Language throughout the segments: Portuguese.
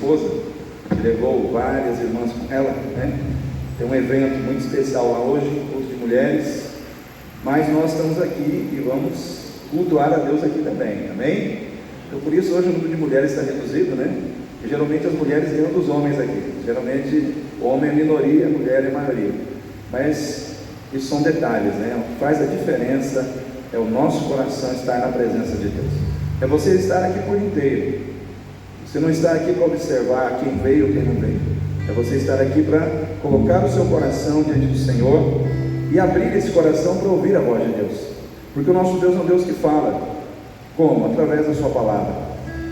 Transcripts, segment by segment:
esposa, que levou várias irmãs com ela, né? Tem um evento muito especial lá hoje, culto de mulheres, mas nós estamos aqui e vamos cultuar a Deus aqui também, amém? Então por isso hoje o número de mulheres está reduzido, né? E geralmente as mulheres ganham dos homens aqui, geralmente o homem é minoria, a mulher é maioria, mas isso são detalhes, né? O que faz a diferença é o nosso coração estar na presença de Deus, é você estar aqui por inteiro, você não está aqui para observar quem veio ou quem não veio, é você estar aqui para colocar o seu coração diante do Senhor e abrir esse coração para ouvir a voz de Deus, porque o nosso Deus é um Deus que fala. Como? Através da sua palavra.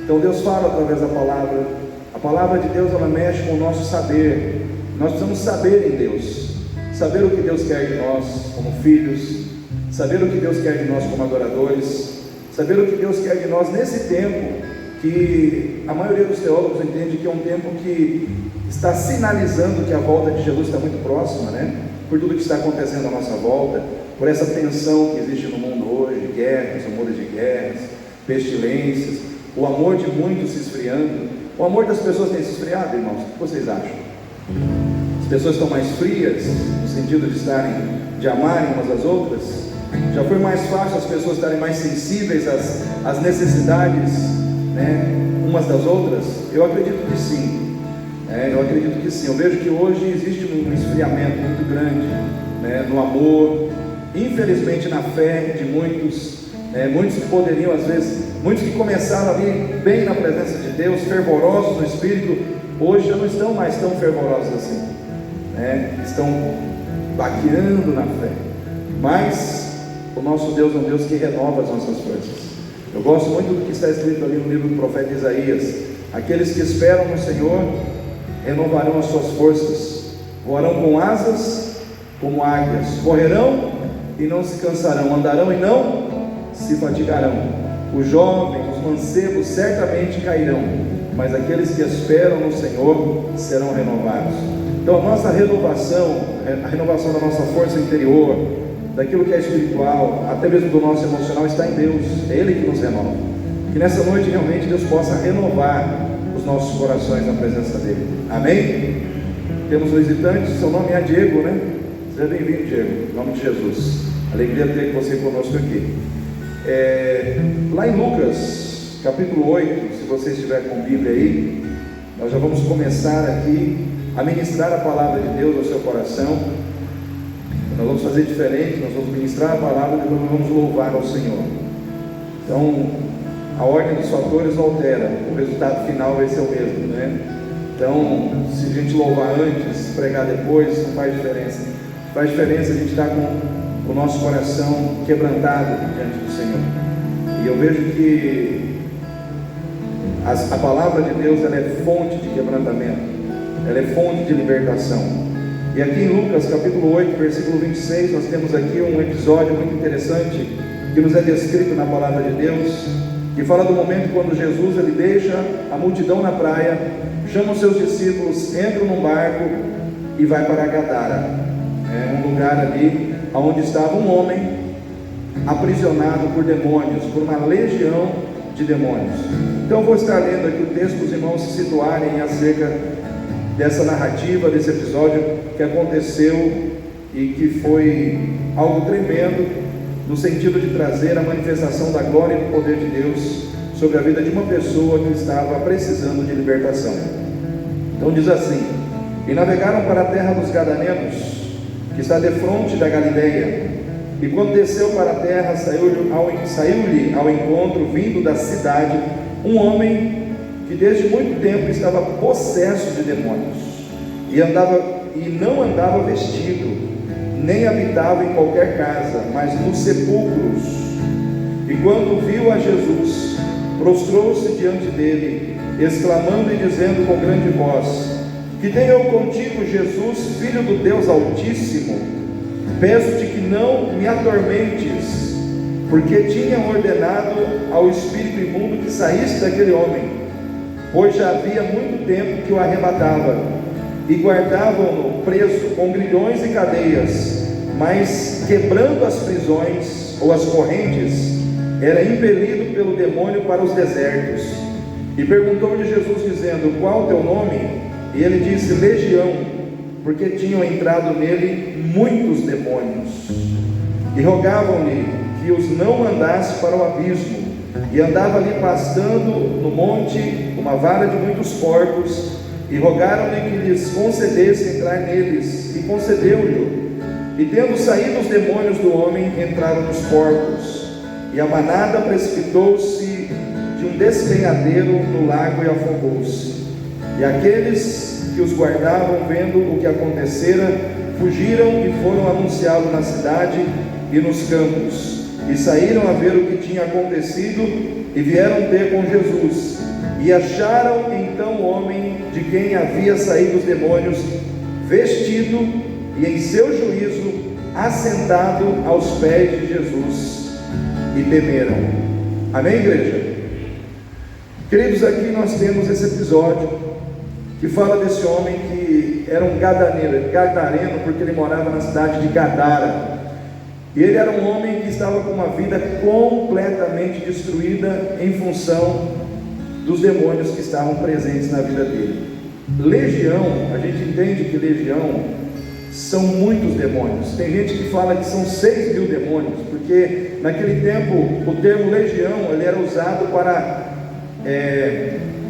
Então Deus fala através da palavra. A palavra de Deus, ela mexe com o nosso saber. Nós precisamos saber em Deus, saber o que Deus quer de nós como filhos, saber o que Deus quer de nós como adoradores, saber o que Deus quer de nós nesse tempo que a maioria dos teólogos entende que é um tempo que está sinalizando que a volta de Jesus está muito próxima, né? Por tudo que está acontecendo à nossa volta, por essa tensão que existe no mundo hoje, guerras, rumores de guerras, pestilências, o amor de muitos se esfriando. O amor das pessoas tem se esfriado, irmãos? O que vocês acham? As pessoas estão mais frias, no sentido de amarem umas às outras? Já foi mais fácil as pessoas estarem mais sensíveis às necessidades, né, umas das outras? Eu acredito que sim. Eu acredito que sim. Eu vejo que hoje existe um esfriamento muito grande, né, no amor, infelizmente na fé de muitos, muitos que poderiam às vezes, muitos que começaram ali bem na presença de Deus, fervorosos no Espírito, hoje já não estão mais tão fervorosos assim, estão baqueando na fé, mas o nosso Deus é um Deus que renova as nossas forças. Eu gosto muito do que está escrito ali no livro do profeta Isaías: aqueles que esperam no Senhor renovarão as suas forças, voarão com asas como águias, correrão e não se cansarão, andarão e não se fatigarão. Os jovens, os mancebos certamente cairão, mas aqueles que esperam no Senhor serão renovados. Então a nossa renovação, a renovação da nossa força interior, daquilo que é espiritual, até mesmo do nosso emocional, está em Deus. É Ele que nos renova. Que nessa noite realmente Deus possa renovar os nossos corações na presença dEle. Amém? Temos um visitante, seu nome é Diego, né? Seja bem-vindo, Diego, em nome de Jesus. Alegria ter você conosco aqui. Lá em Lucas, capítulo 8, se você estiver com a Bíblia aí, nós já vamos começar aqui a ministrar a palavra de Deus ao seu coração. Nós vamos fazer diferente, nós vamos ministrar a palavra e depois nós vamos louvar ao Senhor. Então, a ordem dos fatores não altera, o resultado final vai ser o mesmo, né? Então, se a gente louvar antes, pregar depois, não faz diferença. Faz diferença a gente estar com o nosso coração quebrantado diante do Senhor. E eu vejo que a palavra de Deus, ela é fonte de quebrantamento, ela é fonte de libertação. E aqui em Lucas capítulo 8, versículo 26, nós temos aqui um episódio muito interessante que nos é descrito na palavra de Deus, que fala do momento quando Jesus ele deixa a multidão na praia, chama os seus discípulos, entra num barco e vai para Gadara, um lugar ali onde estava um homem aprisionado por demônios, por uma legião de demônios. Então eu vou estar lendo aqui o texto para os irmãos se situarem acerca dessa narrativa, desse episódio que aconteceu e que foi algo tremendo, no sentido de trazer a manifestação da glória e do poder de Deus sobre a vida de uma pessoa que estava precisando de libertação. Então diz assim: e navegaram para a terra dos Gadarenos, que está defronte da Galileia, e quando desceu para a terra, saiu-lhe ao encontro, vindo da cidade, um homem que desde muito tempo estava possesso de demônios, e não andava vestido, nem habitava em qualquer casa, mas nos sepulcros. E quando viu a Jesus, prostrou-se diante dele, exclamando e dizendo com grande voz: que tenho eu contigo, Jesus, Filho do Deus Altíssimo, peço-te que não me atormentes, porque tinha ordenado ao espírito imundo que saísse daquele homem, pois já havia muito tempo que o arrebatava, e guardavam-no preso com grilhões e cadeias, mas quebrando as prisões ou as correntes, era impelido pelo demônio para os desertos. E perguntou-lhe Jesus, dizendo: qual o teu nome? E ele disse: Legião, porque tinham entrado nele muitos demônios. E rogavam-lhe que os não mandasse para o abismo. E andava ali pastando no monte uma vara de muitos porcos. E rogaram-lhe que lhes concedesse entrar neles. E concedeu-lhe. E tendo saído os demônios do homem, entraram nos porcos. E a manada precipitou-se de um despenhadeiro no lago e afogou-se. E aqueles que os guardavam, vendo o que acontecera, fugiram e foram anunciá-lo na cidade e nos campos. E saíram a ver o que tinha acontecido e vieram ter com Jesus. E acharam então o homem de quem havia saído os demônios, vestido e em seu juízo assentado aos pés de Jesus, e temeram. Amém, igreja? Queridos, aqui nós temos esse episódio que fala desse homem que era um gadareno, porque ele morava na cidade de Gadara. E ele era um homem que estava com uma vida completamente destruída em função dos demônios que estavam presentes na vida dele. Legião, a gente entende que legião são muitos demônios. Tem gente que fala que são 6.000 demônios, porque naquele tempo o termo legião ele era usado para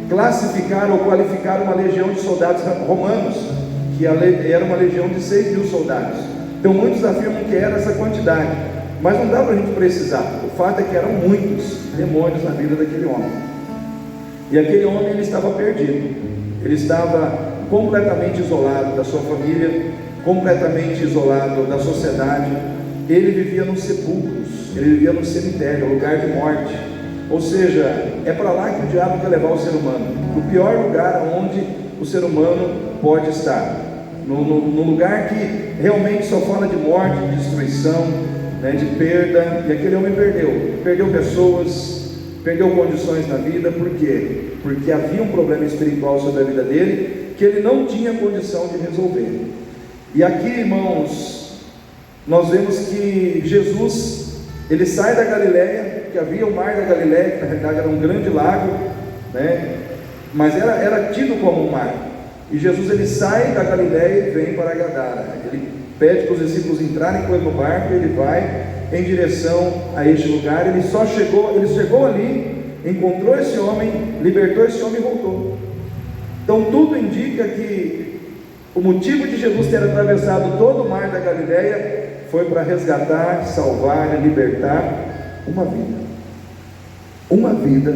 classificar ou qualificar uma legião de soldados romanos, que era uma legião de 6.000 soldados. Então muitos afirmam que era essa quantidade, mas não dá para a gente precisar. O fato é que eram muitos demônios na vida daquele homem. E aquele homem ele estava perdido, ele estava completamente isolado da sua família, completamente isolado da sociedade. Ele vivia nos sepulcros, ele vivia no cemitério, lugar de morte. Ou seja, é para lá que o diabo quer levar o ser humano, o pior lugar onde o ser humano pode estar, no lugar que realmente só fala de morte, de destruição, né, de perda. E aquele homem perdeu pessoas, perdeu condições na vida. Por quê? Porque havia um problema espiritual sobre a vida dele, que ele não tinha condição de resolver. E aqui, irmãos, nós vemos que Jesus, ele sai da Galileia, que havia o mar da Galileia, que na realidade era um grande lago, né? Mas era tido como um mar. E Jesus ele sai da Galileia e vem para Gadara. Ele pede para os discípulos entrarem com ele no barco, e ele vai em direção a este lugar. Ele chegou ali, encontrou esse homem, libertou esse homem e voltou. Então tudo indica que o motivo de Jesus ter atravessado todo o mar da Galileia foi para resgatar, salvar e libertar uma vida. Uma vida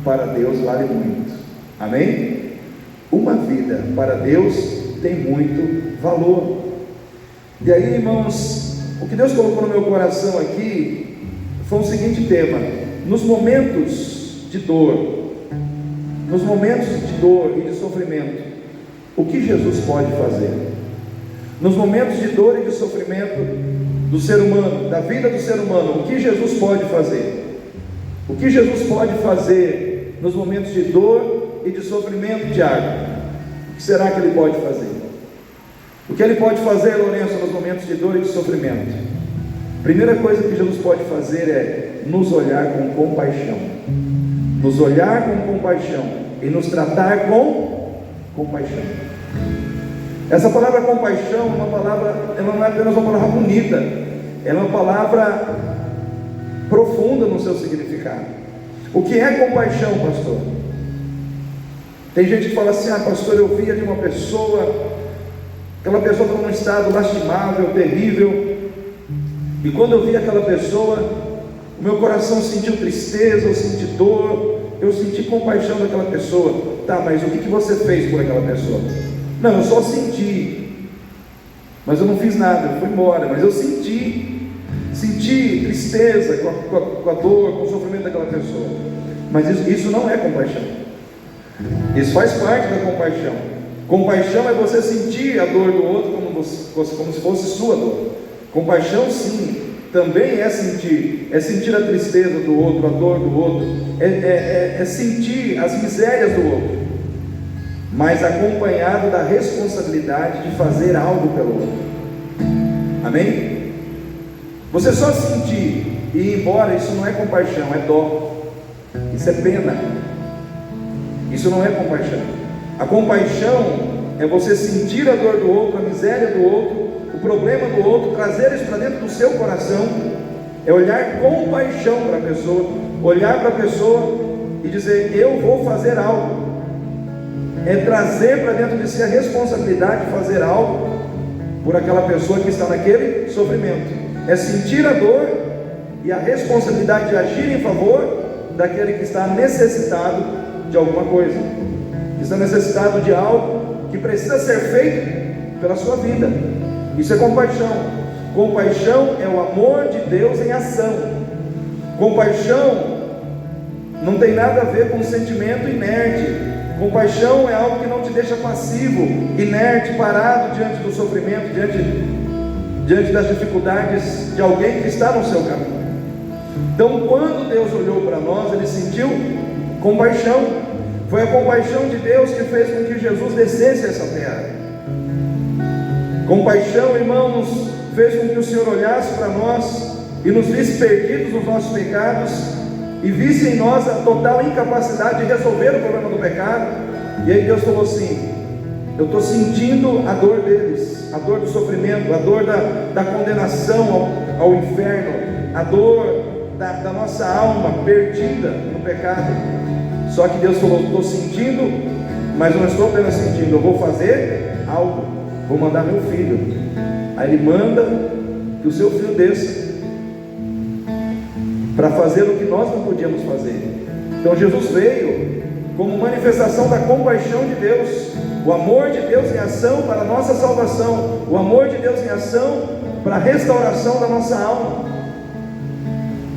para Deus vale muito. Amém? Uma vida para Deus tem muito valor. E aí, irmãos, o que Deus colocou no meu coração aqui foi o seguinte tema: nos momentos de dor, nos momentos de dor e de sofrimento, o que Jesus pode fazer? Nos momentos de dor e de sofrimento do ser humano, da vida do ser humano, o que Jesus pode fazer? O que Jesus pode fazer nos momentos de dor e de sofrimento, Tiago? O que será que ele pode fazer? O que ele pode fazer, Lourenço, nos momentos de dor e de sofrimento? Primeira coisa que Jesus pode fazer é nos olhar com compaixão. Nos olhar com compaixão e nos tratar com compaixão. Essa palavra compaixão é uma palavra, ela não é apenas uma palavra bonita, ela é uma palavra profunda no seu significado. O que é compaixão, pastor? Tem gente que fala assim: ah, pastor, eu vi ali uma pessoa, aquela pessoa estava num estado lastimável, terrível, e quando eu vi aquela pessoa, o meu coração sentiu tristeza, eu senti dor, eu senti compaixão daquela pessoa. Tá, mas o que você fez por aquela pessoa? Não, eu só senti, mas eu não fiz nada, eu fui embora, mas eu senti tristeza com a dor, com o sofrimento daquela pessoa. Mas isso não é compaixão. Isso faz parte da compaixão. Compaixão é você sentir a dor do outro como se fosse sua dor. Compaixão, sim, também é sentir a tristeza do outro, a dor do outro, é sentir as misérias do outro, mas acompanhado da responsabilidade de fazer algo pelo outro. Amém? Você só sentir e ir embora, isso não é compaixão, é dó, isso é pena. Isso não é compaixão. A compaixão é você sentir a dor do outro, a miséria do outro, o problema do outro, trazer isso para dentro do seu coração. É olhar com paixão para a pessoa, olhar para a pessoa e dizer: eu vou fazer algo. É trazer para dentro de si a responsabilidade de fazer algo por aquela pessoa que está naquele sofrimento. É sentir a dor e a responsabilidade de agir em favor daquele que está necessitado de alguma coisa, que está necessitado de algo que precisa ser feito pela sua vida. Isso é compaixão. Compaixão é o amor de Deus em ação. Compaixão não tem nada a ver com um sentimento inerte. Compaixão é algo que não te deixa passivo, inerte, parado diante do sofrimento, diante das dificuldades de alguém que está no seu caminho. Então, quando Deus olhou para nós, Ele sentiu compaixão. Foi a compaixão de Deus que fez com que Jesus descesse a essa terra. Compaixão, irmãos, fez com que o Senhor olhasse para nós e nos visse perdidos nos nossos pecados e visse em nós a total incapacidade de resolver o problema do pecado. E aí Deus falou assim: eu estou sentindo a dor deles, a dor do sofrimento, a dor da condenação ao inferno, a dor da nossa alma perdida no pecado. Só que Deus falou: estou sentindo, mas não estou apenas sentindo, eu vou fazer algo, vou mandar meu filho. Aí Ele manda que o seu filho desça para fazer o que nós não podíamos fazer. Então Jesus veio como manifestação da compaixão de Deus, o amor de Deus em ação para a nossa salvação, o amor de Deus em ação para a restauração da nossa alma.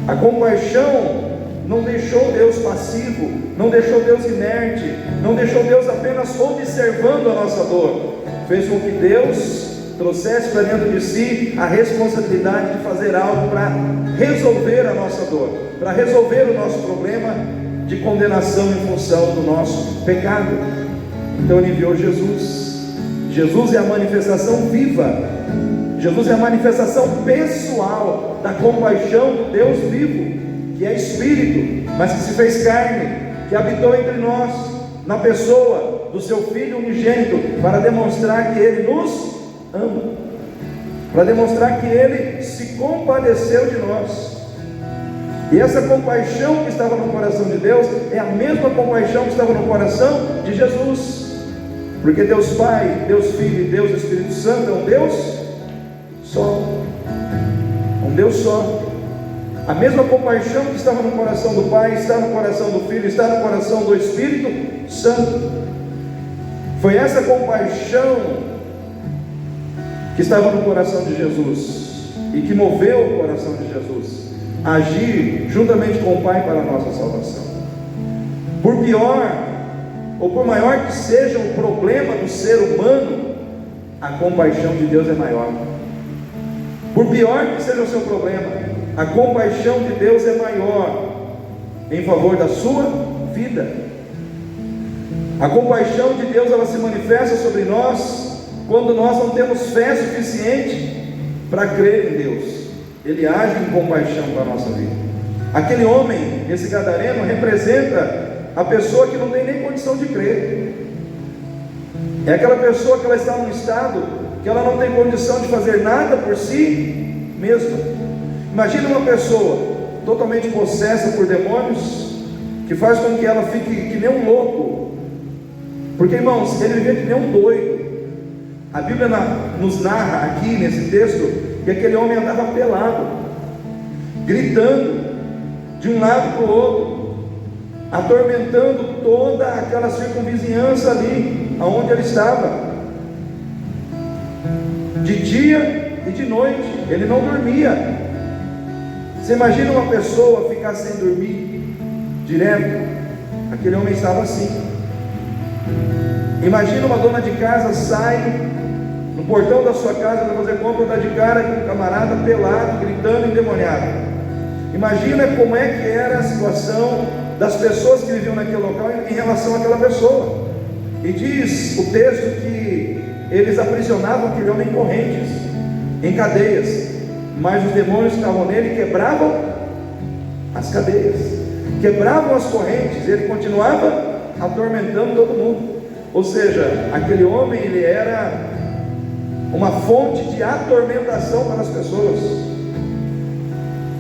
A compaixão não deixou Deus passivo, não deixou Deus inerte, não deixou Deus apenas observando a nossa dor. Fez com que Deus trouxesse para dentro de si a responsabilidade de fazer algo para resolver a nossa dor, para resolver o nosso problema de condenação em função do nosso pecado. Então Ele enviou Jesus. Jesus é a manifestação viva, Jesus é a manifestação pessoal da compaixão do Deus vivo, que é Espírito, mas que se fez carne, que habitou entre nós, na pessoa do seu Filho unigênito, para demonstrar que Ele nos ama, para demonstrar que Ele se compadeceu de nós. E essa compaixão que estava no coração de Deus é a mesma compaixão que estava no coração de Jesus, porque Deus Pai, Deus Filho e Deus Espírito Santo é um Deus só, um Deus só. A mesma compaixão que estava no coração do Pai está no coração do Filho, está no coração do Espírito Santo. Foi essa compaixão que estava no coração de Jesus e que moveu o coração de Jesus a agir juntamente com o Pai para a nossa salvação. Por pior ou por maior que seja o problema do ser humano, a compaixão de Deus é maior. Por pior que seja o seu problema, a compaixão de Deus é maior em favor da sua vida. A compaixão de Deus, ela se manifesta sobre nós quando nós não temos fé suficiente para crer em Deus. Ele age em compaixão para a nossa vida. Aquele homem, esse gadareno, representa a pessoa que não tem nem condição de crer. É aquela pessoa que ela está num estado que ela não tem condição de fazer nada por si mesma. Imagina uma pessoa totalmente possessa por demônios, que faz com que ela fique que nem um louco. Porque, irmãos, ele vivia que nem um doido. A Bíblia nos narra aqui nesse texto que aquele homem andava pelado, gritando de um lado para o outro, atormentando toda aquela circunvizinhança ali aonde ele estava, de dia e de noite. Ele não dormia. Você imagina uma pessoa ficar sem dormir direto? Aquele homem estava assim. Imagina uma dona de casa sai no portão da sua casa para fazer compra, dá de cara com um camarada pelado, gritando, endemoniado. Imagina como é que era a situação das pessoas que viviam naquele local em relação àquela pessoa. E diz o texto que eles aprisionavam aquele homem em correntes, em cadeias, mas os demônios que estavam nele quebravam as cadeias, quebravam as correntes, ele continuava atormentando todo mundo. Ou seja, aquele homem, ele era uma fonte de atormentação para as pessoas.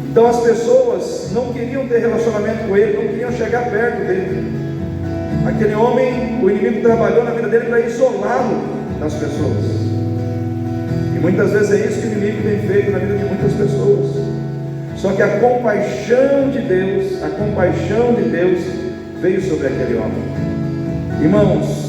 Então as pessoas não queriam ter relacionamento com ele, não queriam chegar perto dele. Aquele homem, o inimigo trabalhou na vida dele para isolá-lo das pessoas. E muitas vezes é isso que o inimigo tem feito na vida de muitas pessoas. Só que a compaixão de Deus veio sobre aquele homem. Irmãos,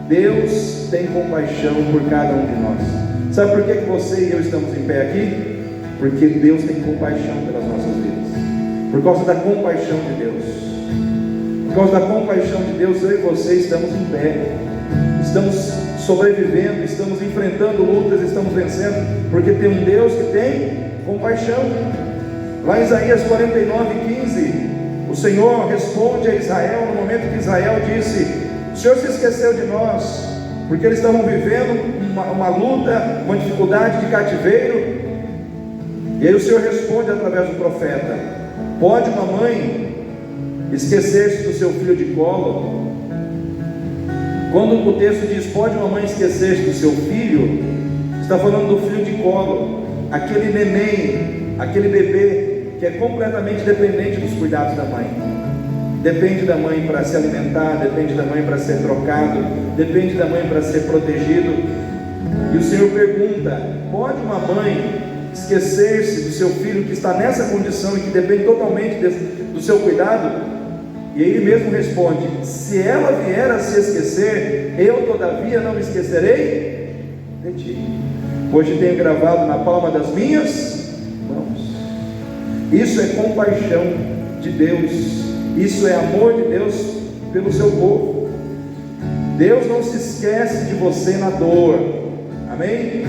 Deus tem compaixão por cada um de nós. Sabe por que você e eu estamos em pé aqui? Porque Deus tem compaixão pelas nossas vidas. Por causa da compaixão de Deus. Por causa da compaixão de Deus, eu e você estamos em pé. Estamos sobrevivendo, estamos enfrentando lutas, estamos vencendo, porque tem um Deus que tem compaixão. Lá em Isaías 49:15, o Senhor responde a Israel, no momento que Israel disse: o Senhor se esqueceu de nós, porque eles estavam vivendo uma luta, uma dificuldade de cativeiro. E aí o Senhor responde através do profeta: pode uma mãe esquecer-se do seu filho de colo? Quando o texto diz pode uma mãe esquecer-se do seu filho, está falando do filho de colo, aquele neném, aquele bebê que é completamente dependente dos cuidados da mãe. Depende da mãe para se alimentar, depende da mãe para ser trocado, depende da mãe para ser protegido. E o Senhor pergunta: pode uma mãe esquecer-se do seu filho que está nessa condição e que depende totalmente do seu cuidado? E ele mesmo responde: se ela vier a se esquecer, eu todavia não me esquecerei de ti, pois te tenho gravado na palma das minhas mãos. Isso é compaixão de Deus, isso é amor de Deus pelo seu povo. Deus não se esquece de você na dor, amém?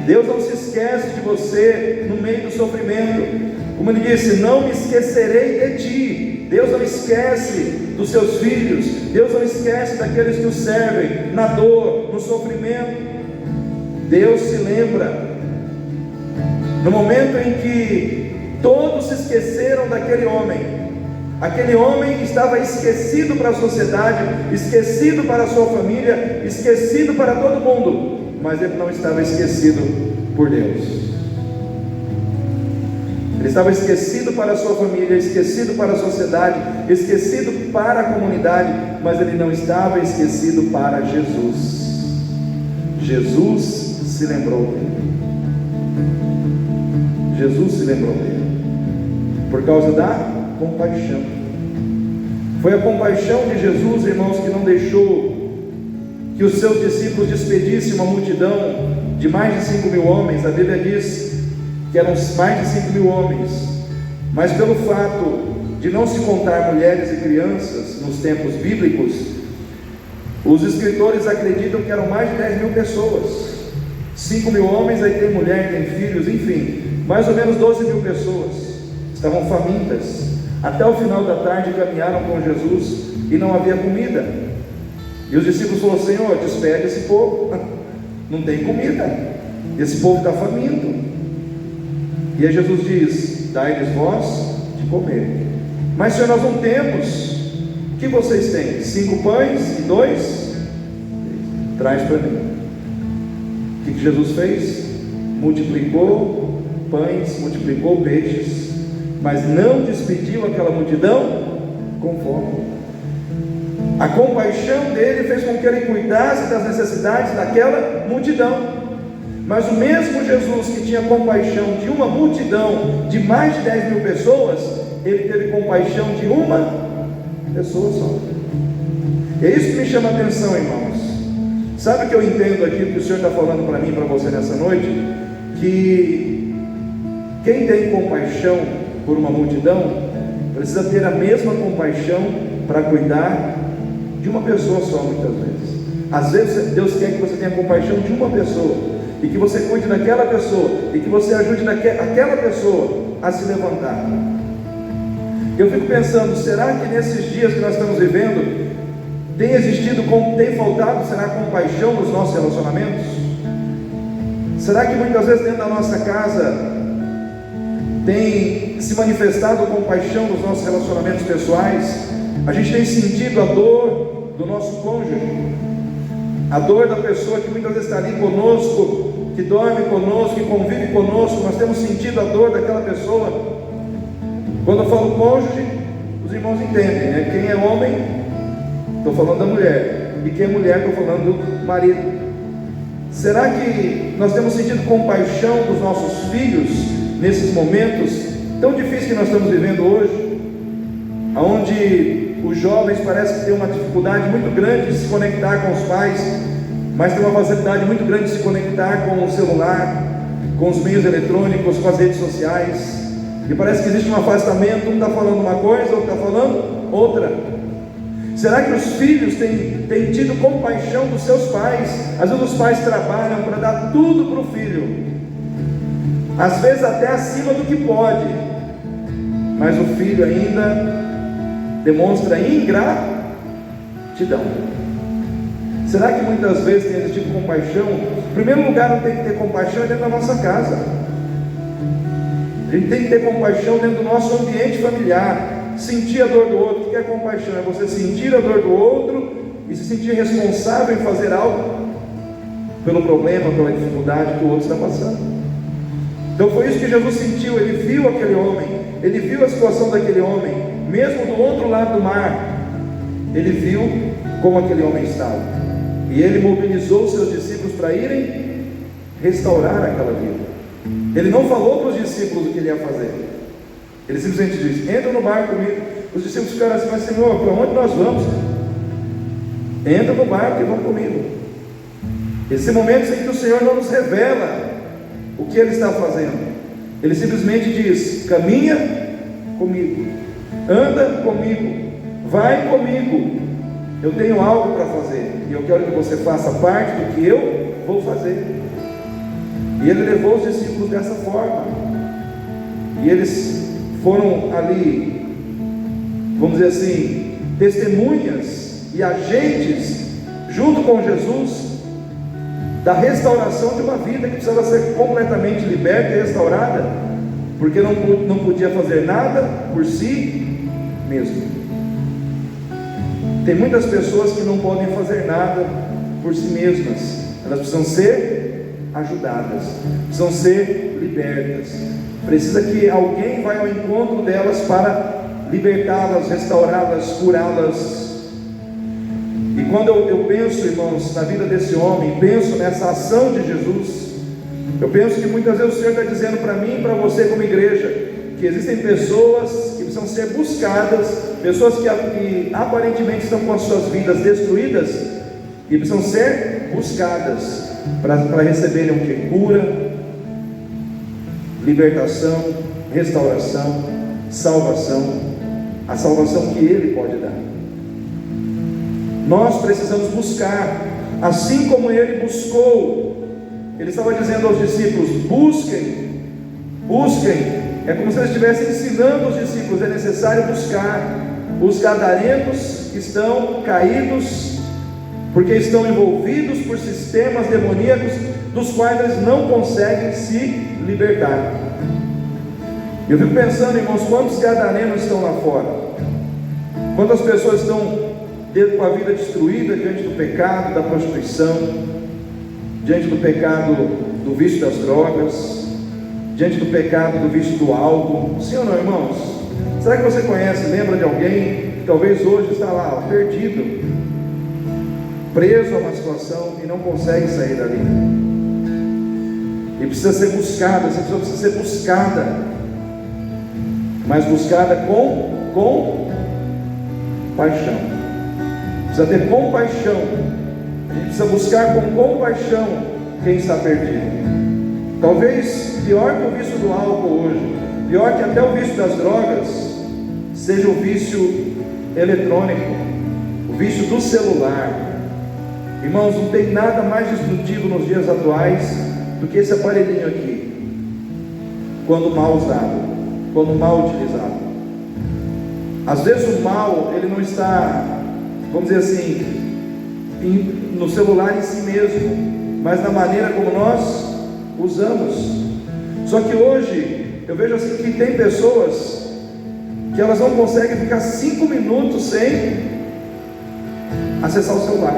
Deus não se esquece de você no meio do sofrimento. Como ele disse: não me esquecerei de ti. Deus não esquece dos seus filhos, Deus não esquece daqueles que o servem na dor, no sofrimento. Deus se lembra. No momento em que todos se esqueceram daquele homem, aquele homem estava esquecido para a sociedade, esquecido para a sua família, esquecido para todo mundo, mas ele não estava esquecido por Deus. Ele estava esquecido para a sua família, esquecido para a sociedade, esquecido para a comunidade, mas ele não estava esquecido para Jesus. Jesus se lembrou dele. Jesus se lembrou dele por causa da compaixão. Foi a compaixão de Jesus, irmãos, que não deixou que os seus discípulos despedissem uma multidão de mais de 5.000 homens. A Bíblia diz que eram mais de 5.000 homens, mas pelo fato de não se contar mulheres e crianças nos tempos bíblicos, os escritores acreditam que eram mais de 10.000 pessoas. 5.000 homens, aí tem mulher, tem filhos, enfim, mais ou menos 12.000 pessoas estavam famintas. Até o final da tarde caminharam com Jesus e não havia comida. E os discípulos falaram: Senhor, despede esse povo, não tem comida, esse povo está faminto. E aí Jesus diz: dai-lhes vós de comer. Mas Senhor, nós não temos. O que vocês têm? 5 pães e 2? Traz para mim. O que Jesus fez? Multiplicou pães, multiplicou peixes, mas não despediu aquela multidão com fome. A compaixão dele fez com que ele cuidasse das necessidades daquela multidão. Mas o mesmo Jesus que tinha compaixão de uma multidão de mais de 10.000 pessoas, ele teve compaixão de uma pessoa só. É isso que me chama a atenção, irmãos. Sabe o que eu entendo aqui que o Senhor está falando para mim e para você nessa noite? Que quem tem compaixão por uma multidão precisa ter a mesma compaixão para cuidar de uma pessoa só, muitas vezes. Às vezes Deus quer que você tenha compaixão de uma pessoa, e que você cuide daquela pessoa, e que você ajude aquela pessoa a se levantar. Eu fico pensando, será que nesses dias que nós estamos vivendo tem faltado, será, compaixão nos nossos relacionamentos? Será que muitas vezes dentro da nossa casa tem se manifestado compaixão nos nossos relacionamentos pessoais? A gente tem sentido a dor do nosso cônjuge, a dor da pessoa que muitas vezes está ali conosco, que dorme conosco, que convive conosco. Nós temos sentido a dor daquela pessoa. Quando eu falo cônjuge, os irmãos entendem, né? Quem é homem, estou falando da mulher, e quem é mulher, estou falando do marido. Será que nós temos sentido compaixão dos nossos filhos nesses momentos tão difíceis que nós estamos vivendo hoje, onde os jovens parecem que têm uma dificuldade muito grande de se conectar com os pais, mas tem uma facilidade muito grande de se conectar com o celular, com os meios eletrônicos, com as redes sociais, e parece que existe um afastamento, um está falando uma coisa, outro está falando outra. Será que os filhos têm tido compaixão dos seus pais? Às vezes os pais trabalham para dar tudo para o filho, às vezes até acima do que pode, mas o filho ainda demonstra ingratidão. Será que muitas vezes tem existido compaixão? Em primeiro lugar, não tem que ter compaixão dentro da nossa casa. A gente tem que ter compaixão dentro do nosso ambiente familiar. Sentir a dor do outro. O que é compaixão? É você sentir a dor do outro e se sentir responsável em fazer algo pelo problema, pela dificuldade que o outro está passando. Então foi isso que Jesus sentiu. Ele viu aquele homem, ele viu a situação daquele homem, mesmo do outro lado do mar. Ele viu como aquele homem estava, e ele mobilizou os seus discípulos para irem restaurar aquela vida. Ele não falou para os discípulos o que ele ia fazer. Ele simplesmente disse: entra no barco comigo. Os discípulos ficaram assim: mas Senhor, para onde nós vamos? Entra no barco e vamos comigo. Esse momento em que o Senhor não nos revela o que Ele está fazendo. Ele simplesmente diz: caminha comigo, anda comigo, vai comigo. Eu tenho algo para fazer, e eu quero que você faça parte do que eu vou fazer. E Ele levou os discípulos dessa forma, e eles foram ali, vamos dizer assim, testemunhas e agentes, junto com Jesus, da restauração de uma vida que precisava ser completamente liberta e restaurada, porque não podia fazer nada por si mesmo. Tem muitas pessoas que não podem fazer nada por si mesmas. Elas precisam ser ajudadas, precisam ser libertas. Precisa que alguém vá ao encontro delas para libertá-las, restaurá-las, curá-las. E quando eu penso, irmãos, na vida desse homem, penso nessa ação de Jesus, eu penso que muitas vezes o Senhor está dizendo para mim e para você como igreja, que existem pessoas que precisam ser buscadas, pessoas que aparentemente estão com as suas vidas destruídas, e precisam ser buscadas para receberem o que? Cura, libertação, restauração, salvação, a salvação que Ele pode dar. Nós precisamos buscar, assim como Ele buscou. Ele estava dizendo aos discípulos: busquem, busquem. É como se Ele estivesse ensinando os discípulos: é necessário buscar. Os gadarenos estão caídos, porque estão envolvidos por sistemas demoníacos, dos quais eles não conseguem se libertar. Eu fico pensando, irmãos, quantos gadarenos estão lá fora? Quantas pessoas estão com a vida destruída diante do pecado, da prostituição, diante do pecado do vício das drogas, diante do pecado do vício do álcool? Sim ou não, irmãos? Será que você conhece, lembra de alguém que talvez hoje está lá, perdido, preso a uma situação e não consegue sair dali? E precisa ser buscada, essa pessoa precisa ser buscada, mas buscada com paixão. Precisa ter compaixão. A gente precisa buscar com compaixão quem está perdido. Talvez pior que o vício do álcool hoje, pior que até o vício das drogas, seja o vício eletrônico, o vício do celular. Irmãos, não tem nada mais destrutivo nos dias atuais do que esse aparelhinho aqui, quando mal usado, quando mal utilizado. Às vezes o mal, ele não está, vamos dizer assim, no celular em si mesmo, mas na maneira como nós usamos. Só que hoje, eu vejo assim que tem pessoas que elas não conseguem ficar 5 minutos sem acessar o celular.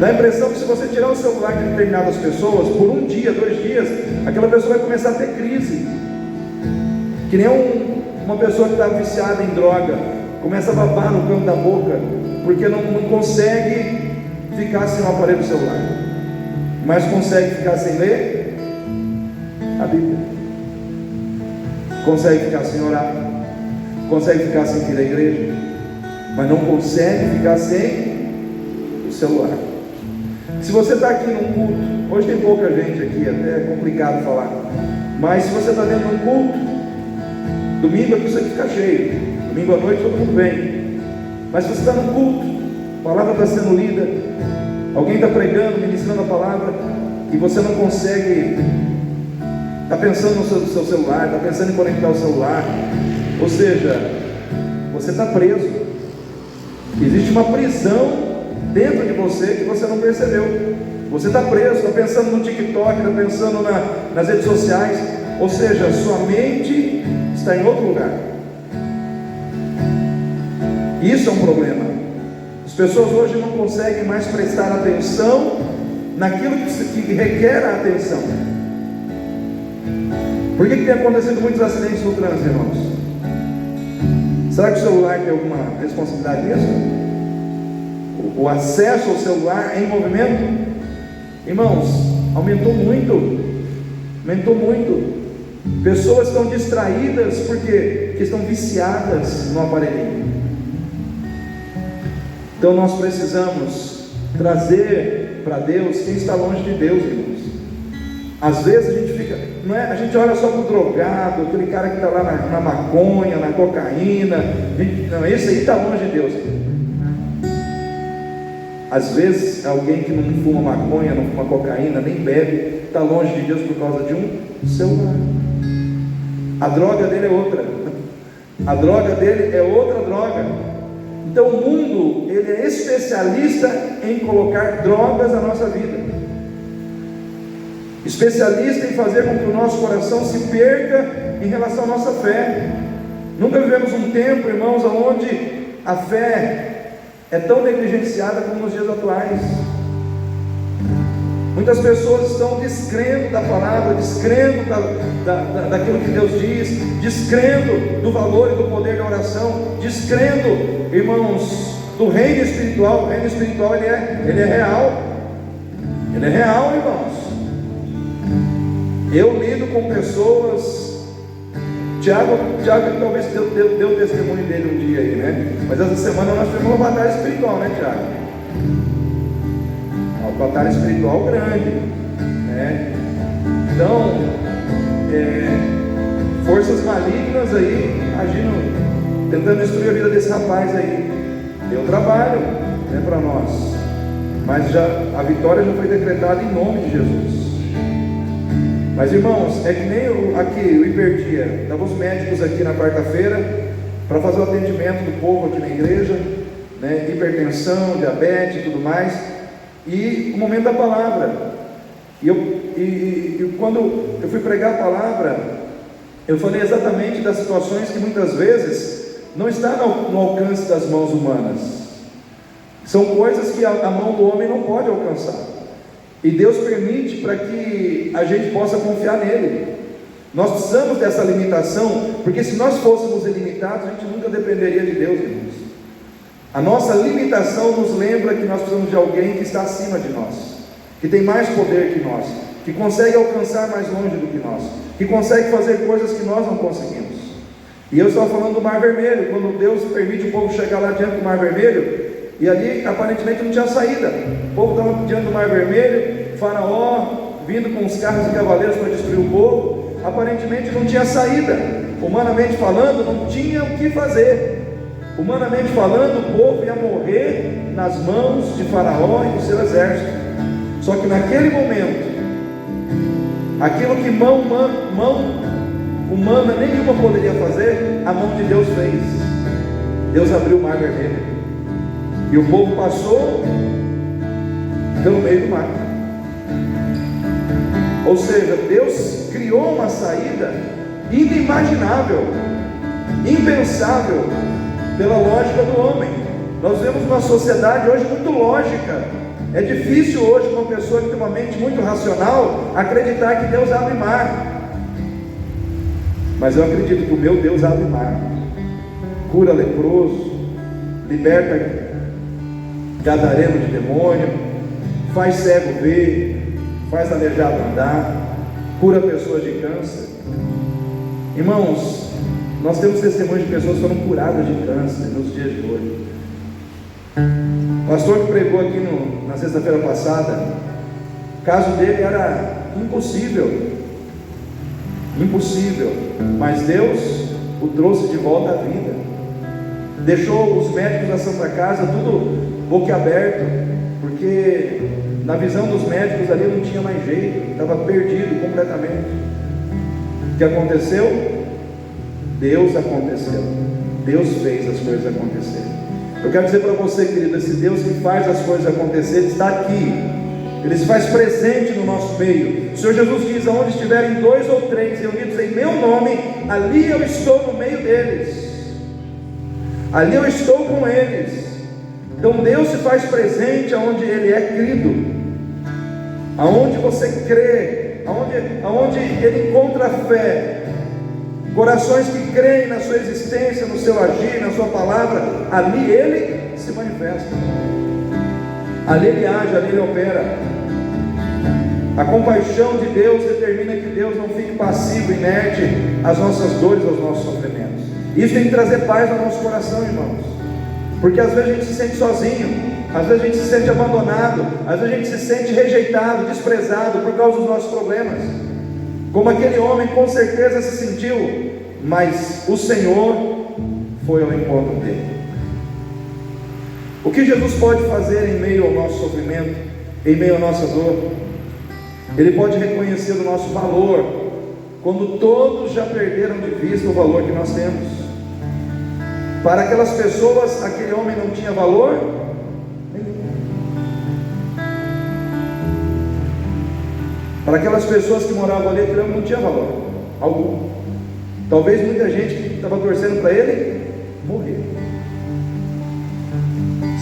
Dá a impressão que se você tirar o celular de determinadas pessoas, por um dia, 2 dias, aquela pessoa vai começar a ter crise. Que nem uma pessoa que está viciada em droga, começa a babar no canto da boca, porque não consegue ficar sem o aparelho do celular, mas consegue ficar sem ler a Bíblia, consegue ficar sem orar, consegue ficar sem ir à igreja, mas não consegue ficar sem o celular. Se você está aqui num culto, hoje tem pouca gente aqui, até é complicado falar, mas se você está dentro de um culto, domingo aqui isso aqui fica cheio, domingo à noite todo mundo vem, mas se você está num culto, a palavra está sendo lida, alguém está pregando, ministrando a palavra, e você não consegue, está pensando no seu celular, está pensando em conectar o celular, ou seja, você está preso. Existe uma prisão dentro de você que você não percebeu. Você está preso, está pensando no TikTok, está pensando nas redes sociais, ou seja, sua mente está em outro lugar. Isso é um problema. As pessoas hoje não conseguem mais prestar atenção naquilo que requer a atenção. Por que tem acontecido muitos acidentes no trânsito, irmãos? Será que o celular tem alguma responsabilidade nisso? O acesso ao celular em movimento? Irmãos, aumentou muito. Pessoas estão distraídas porque estão viciadas no aparelhinho. Então nós precisamos trazer para Deus quem está longe de Deus, irmãos. Às vezes a gente fica, a gente olha só para o drogado, aquele cara que está lá na maconha, na cocaína, não, esse aí está longe de Deus. Às vezes alguém que não fuma maconha, não fuma cocaína, nem bebe, está longe de Deus por causa de um celular. A droga dele é outra. A droga dele é outra droga. Então o mundo, ele é especialista em colocar drogas na nossa vida, especialista em fazer com que o nosso coração se perca em relação à nossa fé. Nunca vivemos um tempo, irmãos, onde a fé é tão negligenciada como nos dias atuais. Muitas pessoas estão descrendo da palavra, descrendo daquilo que Deus diz, descrendo do valor e do poder da oração, descrendo, irmãos, do reino espiritual. O reino espiritual ele é real. Ele é real, irmãos. Eu lido com pessoas. Tiago talvez deu testemunho dele um dia aí, né? Mas essa semana nós tivemos uma batalha espiritual, né, Tiago? Uma batalha espiritual grande, né? Então, forças malignas aí agindo, tentando destruir a vida desse rapaz aí. Deu trabalho, né, para nós, mas a vitória já foi decretada em nome de Jesus. Mas irmãos, é que nem o Hiperdia, estava os médicos aqui na quarta-feira para fazer o atendimento do povo aqui na igreja, né? Hipertensão, diabetes e tudo mais, e o momento da palavra, e quando eu fui pregar a palavra, eu falei exatamente das situações que muitas vezes não está no alcance das mãos humanas, são coisas que a mão do homem não pode alcançar. E Deus permite para que a gente possa confiar nele. Nós precisamos dessa limitação, porque se nós fôssemos ilimitados, a gente nunca dependeria de Deus, irmãos. A nossa limitação nos lembra que nós precisamos de alguém que está acima de nós, que tem mais poder que nós, que consegue alcançar mais longe do que nós, que consegue fazer coisas que nós não conseguimos. E eu estava falando do Mar Vermelho, quando Deus permite o povo chegar lá diante do Mar Vermelho, e ali aparentemente não tinha saída. O povo estava diante do Mar Vermelho, Faraó vindo com os carros e cavaleiros para destruir o povo. Aparentemente não tinha saída. Humanamente falando, não tinha o que fazer. Humanamente falando, o povo ia morrer nas mãos de Faraó e do seu exército. Só que naquele momento, aquilo que mão humana nenhuma poderia fazer, a mão de Deus fez. Deus abriu o Mar Vermelho e o povo passou pelo meio do mar. Ou seja, Deus criou uma saída inimaginável, impensável pela lógica do homem. Nós vivemos uma sociedade hoje muito lógica. É difícil hoje uma pessoa que tem uma mente muito racional acreditar que Deus abre mar. Mas eu acredito que o meu Deus abre mar, cura leproso, liberta gadareno de demônio, faz cego ver, faz aleijado andar, cura pessoas de câncer. Irmãos, nós temos testemunhos de pessoas que foram curadas de câncer nos dias de hoje. O pastor que pregou aqui na sexta-feira passada, o caso dele era impossível, mas Deus o trouxe de volta à vida, deixou os médicos da Santa Casa tudo boquiaberto, porque na visão dos médicos ali não tinha mais jeito, estava perdido completamente. O que aconteceu? Deus aconteceu, Deus fez as coisas acontecerem. Eu quero dizer para você, querido, esse Deus que faz as coisas acontecerem está aqui, Ele se faz presente no nosso meio. O Senhor Jesus diz: aonde estiverem 2 ou 3 reunidos em meu nome, ali eu estou no meio deles, ali eu estou com eles. Então Deus se faz presente aonde Ele é crido, aonde você crê, aonde Ele encontra fé, corações que creem na sua existência, no seu agir, na sua palavra, ali Ele se manifesta, ali Ele age, ali Ele opera. A compaixão de Deus determina que Deus não fique passivo, inerte às nossas dores, aos nossos sofrimentos. Isso tem que trazer paz ao nosso coração, irmãos, porque às vezes a gente se sente sozinho, às vezes a gente se sente abandonado, às vezes a gente se sente rejeitado, desprezado por causa dos nossos problemas, como aquele homem com certeza se sentiu, mas o Senhor foi ao encontro dele. O que Jesus pode fazer em meio ao nosso sofrimento, em meio à nossa dor? Ele pode reconhecer o nosso valor, quando todos já perderam de vista o valor que nós temos. Para aquelas pessoas, aquele homem não tinha valor nenhum. Para aquelas pessoas que moravam ali, aquele homem não tinha valor algum. Talvez muita gente que estava torcendo para ele morrer.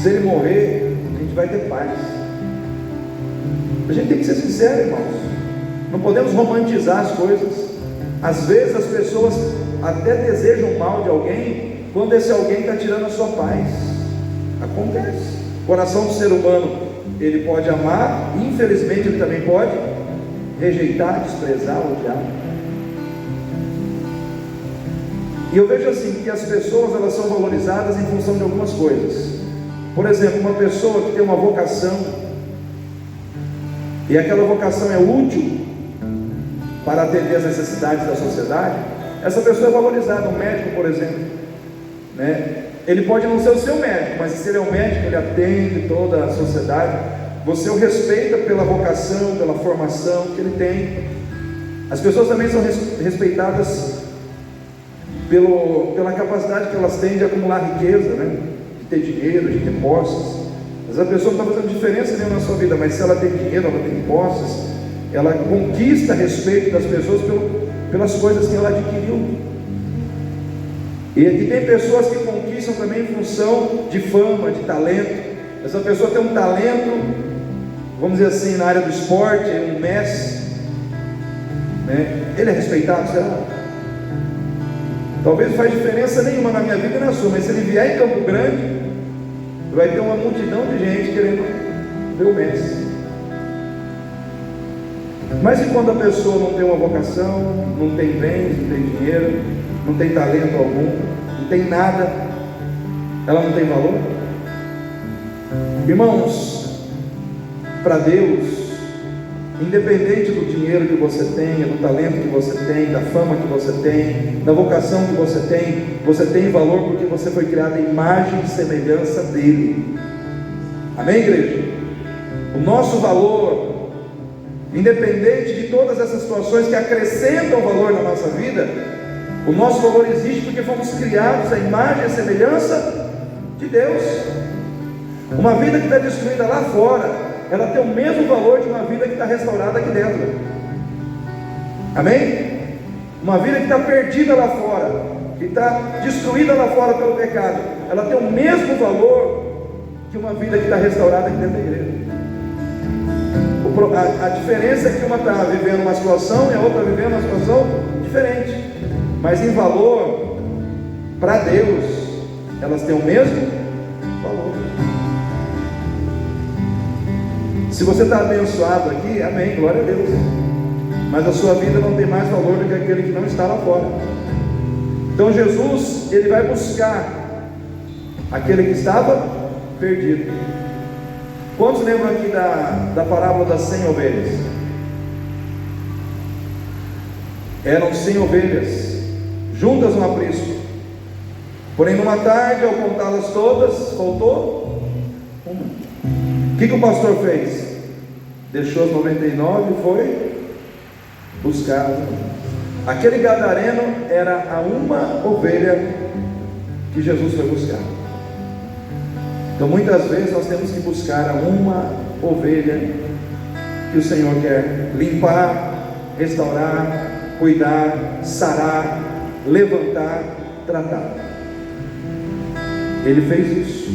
Se ele morrer, a gente vai ter paz. A gente tem que ser sincero, irmãos. Não podemos romantizar as coisas. Às vezes as pessoas até desejam mal de alguém, quando esse alguém está tirando a sua paz. Acontece. O coração do ser humano, ele pode amar, infelizmente ele também pode rejeitar, desprezar, odiar. E eu vejo assim, que as pessoas, elas são valorizadas em função de algumas coisas. Por exemplo, uma pessoa que tem uma vocação, e aquela vocação é útil para atender as necessidades da sociedade, essa pessoa é valorizada. Um médico, por exemplo, né? Ele pode não ser o seu médico, mas se ele é um médico, ele atende toda a sociedade, você o respeita pela vocação, pela formação que ele tem. As pessoas também são respeitadas pela capacidade que elas têm de acumular riqueza, né? De ter dinheiro, de ter posses. Mas a pessoa não está fazendo diferença nenhuma na sua vida, mas se ela tem dinheiro, ela tem posses, ela conquista respeito das pessoas pelas coisas que ela adquiriu. E tem pessoas que conquistam também em função de fama, de talento. Essa pessoa tem um talento, vamos dizer assim, na área do esporte, é um mestre, né? Ele é respeitado, será? Talvez não faz diferença nenhuma na minha vida e na sua, mas se ele vier em Campo Grande, vai ter uma multidão de gente querendo ver o mestre. Mas e quando a pessoa não tem uma vocação, não tem bens, não tem dinheiro, não tem talento algum, não tem nada, ela não tem valor? Irmãos, para Deus, independente do dinheiro que você tenha, do talento que você tem, da fama que você tem, da vocação que você tem valor porque você foi criado em imagem e semelhança dele. Amém, igreja? O nosso valor, independente de todas essas situações que acrescentam valor na nossa vida, o nosso valor existe porque fomos criados à imagem e semelhança de Deus. Uma vida que está destruída lá fora, ela tem o mesmo valor de uma vida que está restaurada aqui dentro. Amém? Uma vida que está perdida lá fora, que está destruída lá fora pelo pecado, ela tem o mesmo valor que uma vida que está restaurada aqui dentro da igreja. A diferença é que uma está vivendo uma situação e a outra vivendo uma situação diferente, mas em valor, para Deus, elas têm o mesmo valor. Se você está abençoado aqui, amém, glória a Deus, mas a sua vida não tem mais valor do que aquele que não está lá fora. Então Jesus, ele vai buscar aquele que estava perdido. Quantos lembram aqui da parábola das 100 ovelhas? Eram 100 ovelhas juntas no aprisco, porém numa tarde, ao contá-las todas, faltou uma. O que o pastor fez? Deixou as 99 e foi buscar uma. Aquele gadareno era a uma ovelha que Jesus foi buscar. Então muitas vezes nós temos que buscar a uma ovelha que o Senhor quer limpar, restaurar, cuidar, sarar, levantar, tratar. Ele fez isso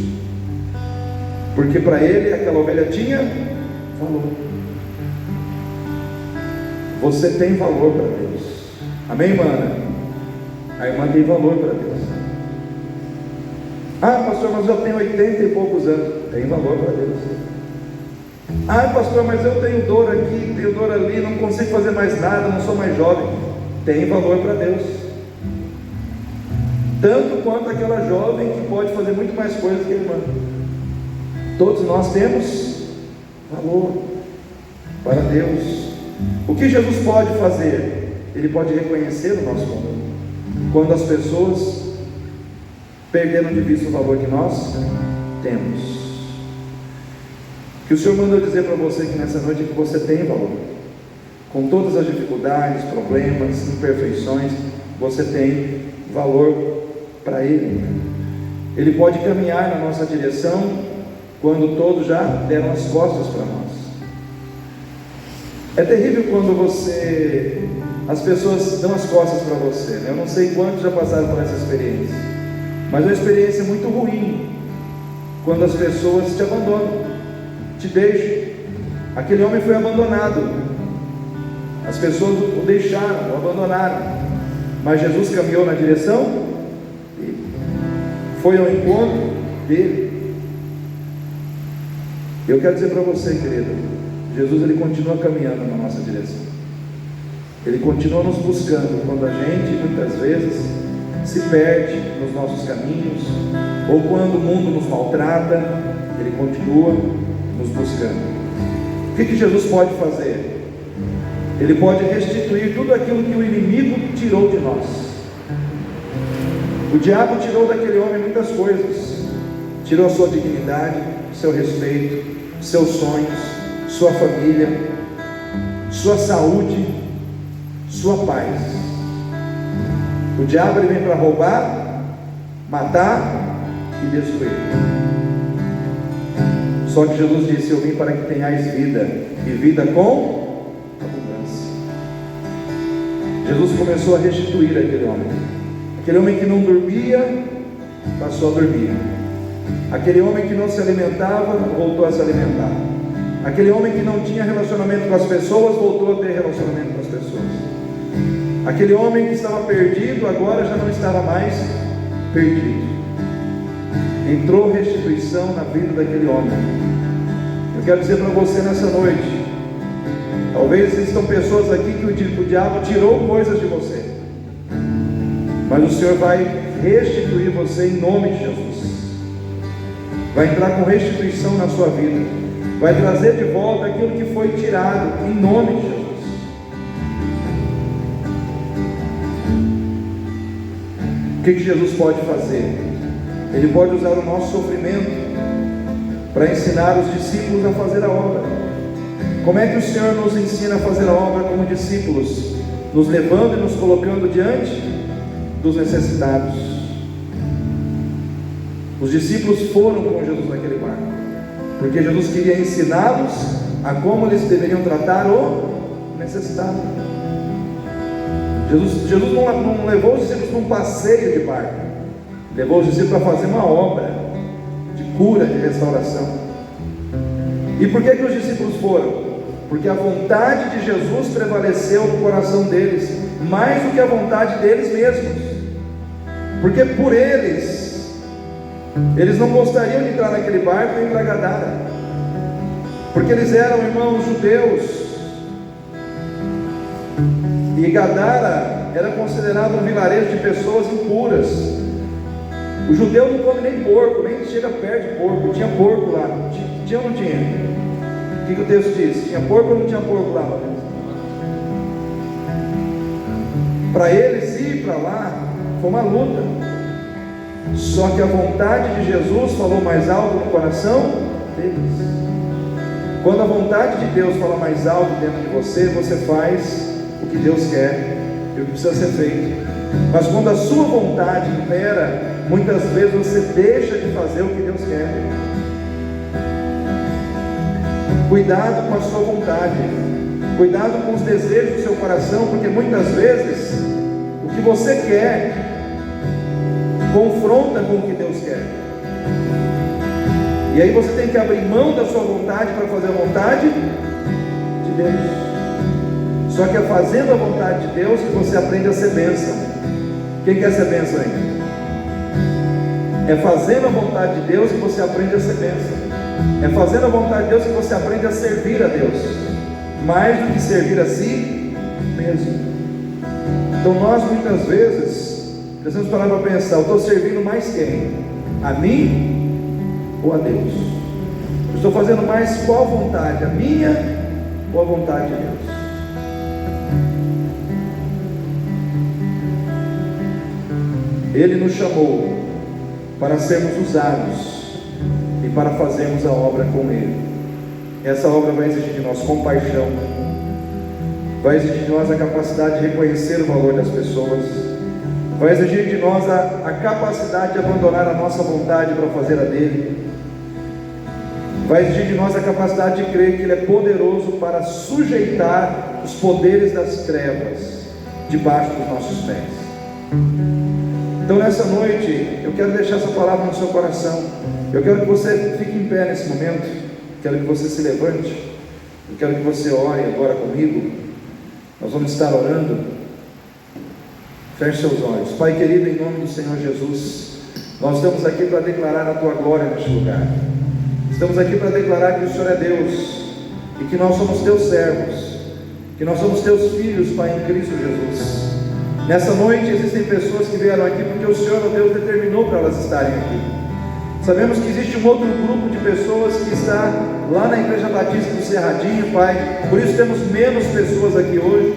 porque para ele aquela ovelha tinha valor. Você tem valor para Deus. Amém, irmã? A irmã tem valor para Deus. Ah, pastor, mas eu tenho 80 e poucos anos. Tem valor para Deus. Ah, pastor, mas eu tenho dor aqui, tenho dor ali, não consigo fazer mais nada, não sou mais jovem. Tem valor para Deus. Tanto quanto aquela jovem que pode fazer muito mais coisas que a irmã. Todos nós temos valor para Deus. O que Jesus pode fazer? Ele pode reconhecer o nosso valor. Quando as pessoas perderam de vista o valor que nós temos. O que o Senhor mandou dizer para você aqui nessa noite é que você tem valor. Com todas as dificuldades, problemas, imperfeições, você tem valor para Ele. Ele pode caminhar na nossa direção quando todos já deram as costas para nós. É terrível quando as pessoas dão as costas para você, né? Eu não sei quantos já passaram por essa experiência, mas é uma experiência muito ruim quando as pessoas te abandonam, te deixam. Aquele homem foi abandonado, as pessoas o deixaram, o abandonaram, mas Jesus caminhou na direção e foi ao encontro dele. Eu quero dizer para você, querido, Jesus, ele continua caminhando na nossa direção. Ele continua nos buscando quando a gente muitas vezes se perde nos nossos caminhos, ou quando o mundo nos maltrata. Ele continua nos buscando. O que Jesus pode fazer? Ele pode restituir tudo aquilo que o inimigo tirou de nós. O diabo tirou daquele homem muitas coisas. Tirou a sua dignidade, seu respeito, seus sonhos, sua família, sua saúde, sua paz. O diabo, ele vem para roubar, matar e destruir. Só que Jesus disse: eu vim para que tenhais vida, e vida com abundância. Jesus começou a restituir aquele homem que não dormia, passou a dormir. Aquele homem que não se alimentava, voltou a se alimentar. Aquele homem que não tinha relacionamento com as pessoas, voltou a ter relacionamento com as pessoas. Aquele homem que estava perdido, agora já não estava mais perdido. Entrou restituição na vida daquele homem. Eu quero dizer para você nessa noite, talvez existam pessoas aqui que o diabo tirou coisas de você, mas o Senhor vai restituir você em nome de Jesus. Vai entrar com restituição na sua vida, vai trazer de volta aquilo que foi tirado em nome de Jesus. O que Jesus pode fazer? Ele pode usar o nosso sofrimento para ensinar os discípulos a fazer a obra. Como é que o Senhor nos ensina a fazer a obra como discípulos? Nos levando e nos colocando diante dos necessitados. Os discípulos foram com Jesus naquele barco, porque Jesus queria ensiná-los a como eles deveriam tratar o necessitado. Jesus não levou os discípulos para um passeio de barco, levou os discípulos para fazer uma obra de cura, de restauração. E por que os discípulos foram? Porque a vontade de Jesus prevaleceu no coração deles, mais do que a vontade deles mesmos. Porque por eles não gostariam de entrar naquele barco e ir para Gadara, porque eles eram irmãos judeus, e Gadara era considerado um vilarejo de pessoas impuras. O judeu não come nem porco, nem chega perto de porco. Tinha porco lá, tinha ou não tinha? O que o texto diz? Tinha porco ou não tinha porco lá? Para eles ir para lá foi uma luta. Só que a vontade de Jesus falou mais alto no coração deles. Quando a vontade de Deus fala mais alto dentro de você, você faz o que Deus quer e o que precisa ser feito. Mas quando a sua vontade impera, muitas vezes você deixa de fazer o que Deus quer. Cuidado com a sua vontade, cuidado com os desejos do seu coração, porque muitas vezes o que você quer confronta com o que Deus quer. E aí você tem que abrir mão da sua vontade para fazer a vontade de Deus. Só que é fazendo a vontade de Deus que você aprende a ser bênção. Quem quer ser bênção aí? É fazendo a vontade de Deus que você aprende a ser bênção. É fazendo a vontade de Deus que você aprende a servir a Deus, mais do que servir a si mesmo. Então nós muitas vezes precisamos parar para pensar: eu estou servindo mais quem? A mim ou a Deus? Eu estou fazendo mais qual vontade? A minha ou a vontade de Deus? Ele nos chamou para sermos usados e para fazermos a obra com Ele. Essa obra vai exigir de nós compaixão, vai exigir de nós a capacidade de reconhecer o valor das pessoas, vai exigir de nós a capacidade de abandonar a nossa vontade para fazer a dele, vai exigir de nós a capacidade de crer que Ele é poderoso para sujeitar os poderes das trevas debaixo dos nossos pés. Então nessa noite, eu quero deixar essa palavra no seu coração. Eu quero que você fique em pé nesse momento, quero que você se levante, eu quero que você ore agora comigo. Nós vamos estar orando. Feche seus olhos. Pai querido, em nome do Senhor Jesus, nós estamos aqui para declarar a Tua glória neste lugar. Estamos aqui para declarar que o Senhor é Deus, e que nós somos Teus servos, que nós somos Teus filhos, Pai, em Cristo Jesus. Nessa noite existem pessoas que vieram aqui porque o Senhor, ó Deus, determinou para elas estarem aqui. Sabemos que existe um outro grupo de pessoas que está lá na Igreja Batista do Cerradinho, Pai, por isso temos menos pessoas aqui hoje.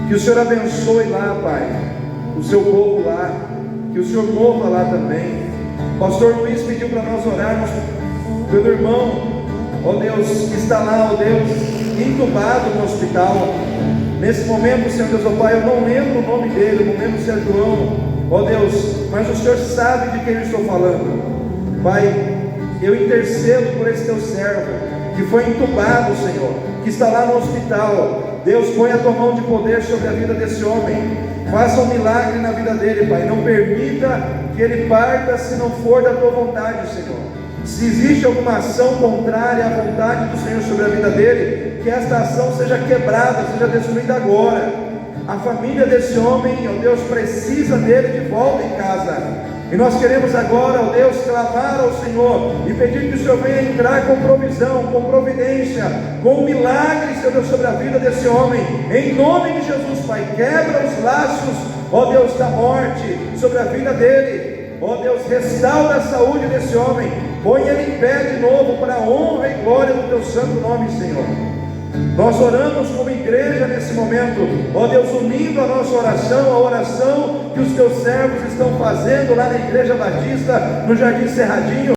Que o Senhor abençoe lá, Pai, o seu povo lá, que o Senhor mova lá também. O pastor Luiz pediu para nós orarmos pelo irmão, ó Deus, que está lá, ó Deus, entubado no hospital. Nesse momento, Senhor Deus, ó Pai, eu não lembro o nome dele, eu não lembro se é João, ó Deus, mas o Senhor sabe de quem eu estou falando. Pai, eu intercedo por esse teu servo, que foi entubado, Senhor, que está lá no hospital. Deus, põe a tua mão de poder sobre a vida desse homem, faça um milagre na vida dele, Pai, não permita que ele parta se não for da tua vontade, Senhor. Se existe alguma ação contrária à vontade do Senhor sobre a vida dele, que esta ação seja quebrada, seja destruída agora. A família desse homem, ó Deus, precisa dele de volta em casa. E nós queremos agora, ó Deus, clamar ao Senhor e pedir que o Senhor venha entrar com provisão, com providência, com um milagre, Senhor Deus, sobre a vida desse homem. Em nome de Jesus, Pai, quebra os laços, ó Deus, da morte sobre a vida dele. Ó Deus, restaura a saúde desse homem, põe ele em pé de novo para a honra e glória do teu santo nome, Senhor. Nós oramos como igreja nesse momento, ó Deus, unindo a nossa oração, a oração que os teus servos estão fazendo lá na Igreja Batista, no Jardim Cerradinho.